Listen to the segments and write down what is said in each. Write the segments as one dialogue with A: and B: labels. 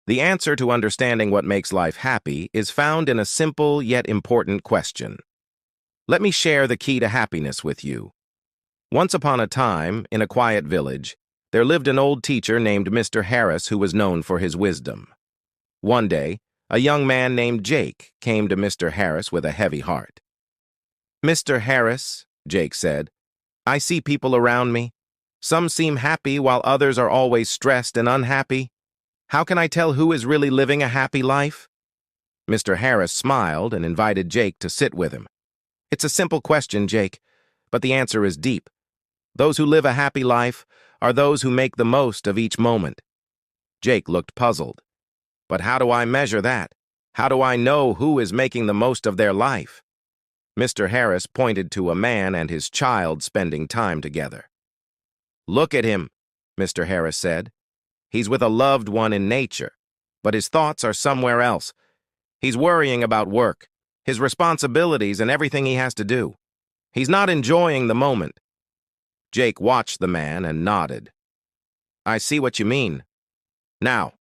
A: The answer to understanding what makes life happy is found in a simple yet important question. Let me share the key to happiness with you. Once upon a time, in a quiet village, there lived an old teacher named Mr. Harris who was known for his wisdom. One day, a young man named Jake came to Mr. Harris with a heavy heart. "Mr. Harris," Jake said, "I see people around me. Some seem happy while others are always stressed and unhappy. How can I tell who is really living a happy life?" Mr. Harris smiled and invited Jake to sit with him. "It's a simple question, Jake, but the answer is deep. Those who live a happy life are those who make the most of each moment." Jake looked puzzled. "But how do I measure that? How do I know who is making the most of their life?" Mr. Harris pointed to a man and his child spending time together. "Look at him," Mr. Harris said. "He's with a loved one in nature, but his thoughts are somewhere else. He's worrying about work, his responsibilities, and everything he has to do. He's not enjoying the moment." Jake watched the man and nodded. "I see what you mean. Now,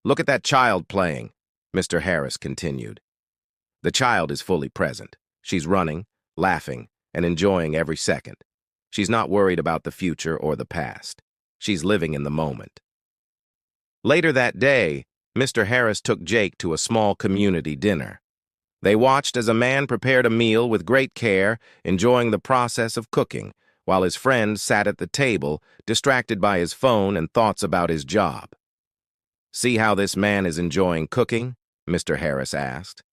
A: look at that child playing," Mr. Harris continued. "The child is fully present. She's running, laughing, and enjoying every second. She's not worried about the future or the past. She's living in the moment." Later that day, Mr. Harris took Jake to a small community dinner. They watched as a man prepared a meal with great care, enjoying the process of cooking, while his friend sat at the table, distracted by his phone and thoughts about his job. "See how this man is enjoying cooking?" Mr. Harris asked.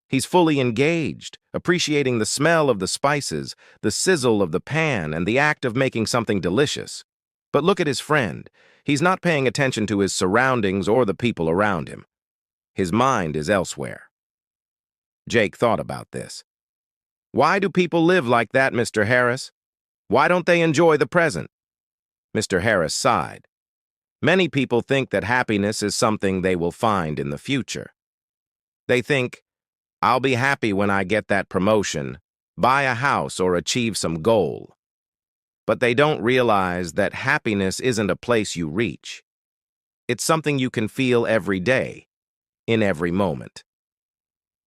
A: "He's fully engaged, appreciating the smell of the spices, the sizzle of the pan, and the act of making something delicious. But look at his friend. He's not paying attention to his surroundings or the people around him. His mind is elsewhere." Jake thought about this. "Why do people live like that, Mr. Harris? Why don't they enjoy the present?" Mr. Harris sighed. "Many people think that happiness is something they will find in the future. They think, I'll be happy when I get that promotion, buy a house, or achieve some goal. But they don't realize that happiness isn't a place you reach. It's something you can feel every day, in every moment."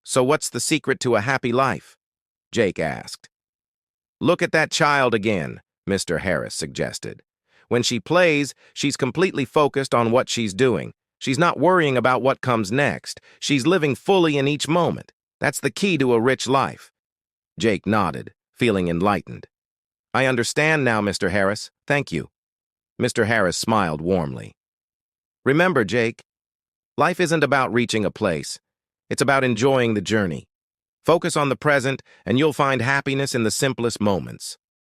A: "So what's the secret to a happy life?" Jake asked. "Look at that child again," Mr. Harris suggested. "When she plays, she's completely focused on what she's doing. She's not worrying about what comes next. She's living fully in each moment. That's the key to a rich life." Jake nodded, feeling enlightened. "I understand now, Mr. Harris. Thank you." Mr. Harris smiled warmly. "Remember, Jake, life isn't about reaching a place. It's about enjoying the journey. Focus on the present, and you'll find happiness in the simplest moments."